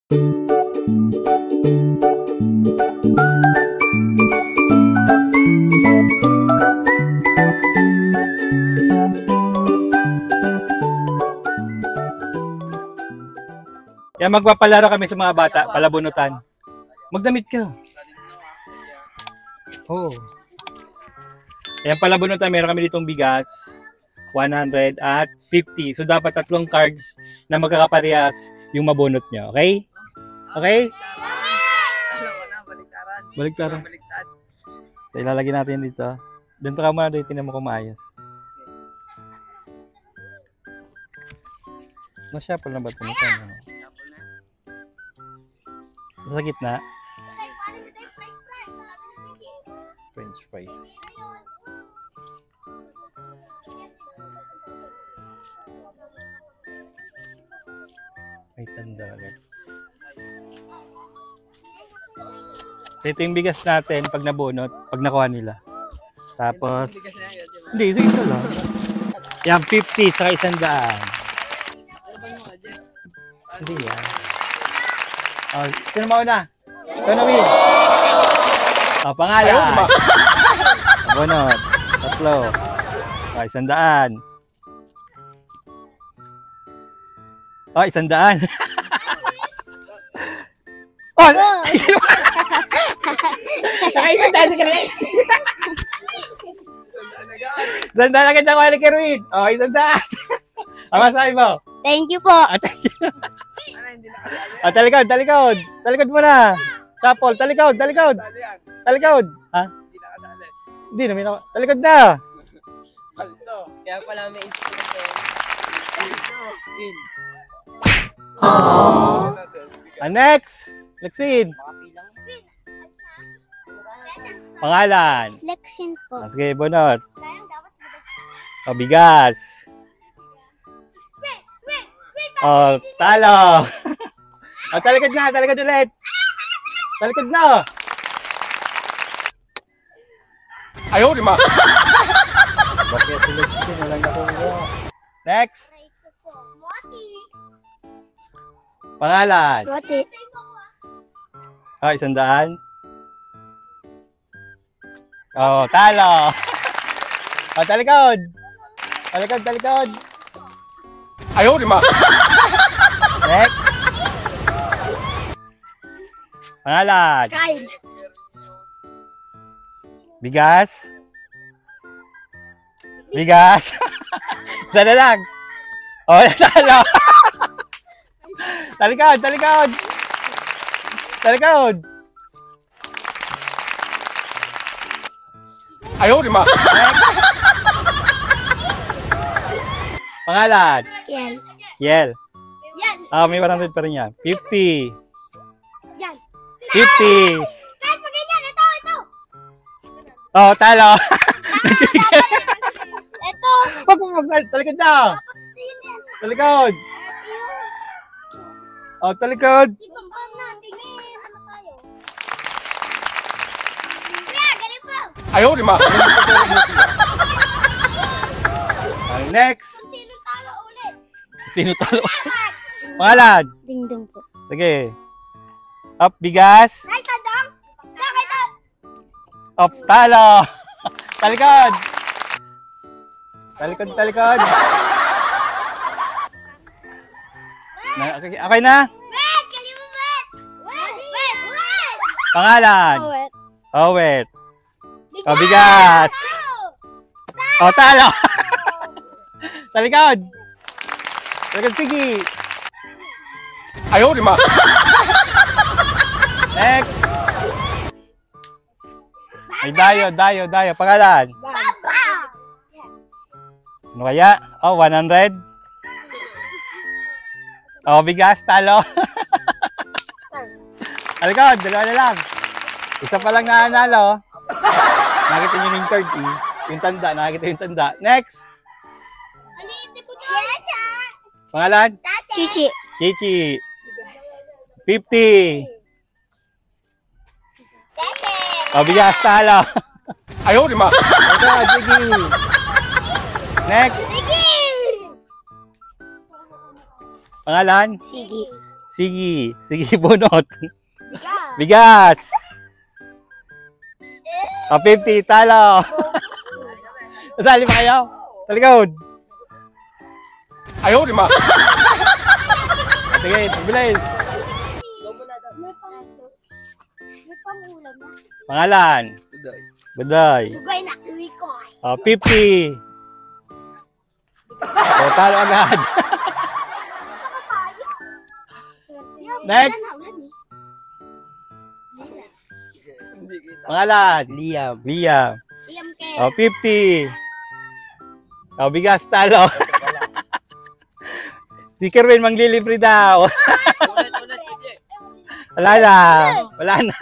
Kaya magpapalaro kami sa mga bata, palabunutan. Magdamit ka. Oh. Ayan, palabunutan, meron kami ditong bigas. 100 at 50. So, dapat tatlong cards na magkakaparehas yung mabunot nyo. Okay? Okay? Baliktaran. So, ilalagay natin dito. Doon ka muna dito, tinan mo kung maayos. Na-shuffle na ba ito? Sa gitna. French fries. May tanda ulit. So ito yung bigas natin pag nabunot, pag nakuha nila. Tapos, hindi, sige ito lang. Yan, 50 sa 100. Hindi yan. Oh, sino mauna? Ito na, Will. Oh, pangalan. Bunot. Tatlo. Oh, 100. Oh, 100. Oh, nakaisandaan ka rin. 100 agad na kuha ni Kerwin. Oh, 100. Ang masabi mo? Thank you po. Thank you. Talikod, talikod. Talikod mo na. Sapol, talikod, talikod. Talikod. Ha? Hindi namin ako. Talikod na. Kaya pala may inspiration. Next. Lexin. Pangalan. Lexin po. Sige, bunot. O, bigas. O, talo. O, talikod na, talikod ulit. Talikod na. Ayaw, di ma. Bakit si Lexin, walang nakuha. Next. Pangalan. Roti. O, 100. O, talo. O, talikod. Talikod, talikod. Ayaw, di ma. Next. Pangalan. Kyle. Bigas. Bigas. Isa na lang. O, talo. Talikod, talikod. Talikod. Ayaw, di ma. Pangalan. Kiel. Yel. Yan. Ah, may 100 pa rin yan. 50. Yan. 50. Kahit pa ganyan. Ito. Oh, talo. Ito. Wag mo talikod na. Talikod. Oh, talikod. Ibang na. Tingin. Ano tayo? Kuya, galing po. Ayaw, di ma. Next. Sino talo ulit? Sino talo? Pangalan. Dingdong po. Sige. Up, bigas. Ay, sandong. Sakit up. Up, talo. Talikod. Talikod, talikod. Okay na? Wait, kalimutan. Wait. Pangalan. Wait. Oh, wait. Oh, bigas. Oh, talo. Talikod. Talikod, sige. Ayaw, di ma. Next. Ay, dayo. Pangalan. Papa. Ano kaya? Oh, 100. Oh, bigas, talo. Talikod, dalawa na lang. Isa pa lang nanalo. Nakita nyo yung card, eh. Yung tanda, nakikita yung tanda. Next. Pangalan? Chichi. Chichi. 50. Oh, bigas, talo. Ayaw, di ma. Talikod, sige. Next. Sige. Pangalan? Sige. Sige. Sige, bunot. Bigas. Bigas. O, 50. Talo. Nasali pa kayo? Talikod. Ayaw, di ma. Sige, bilis. May pangulam na. Pangalan. Tudoy. Buday. Ugay na. Uwi ko. O, 50. O, talo agad. Next. Hindi kita. Pangalan. Liam. Liam. Liam K. O, 50. O, bigas, talo. Si Kerwin manglilibre daw. Ulit, TJ. Wala na. Wala na.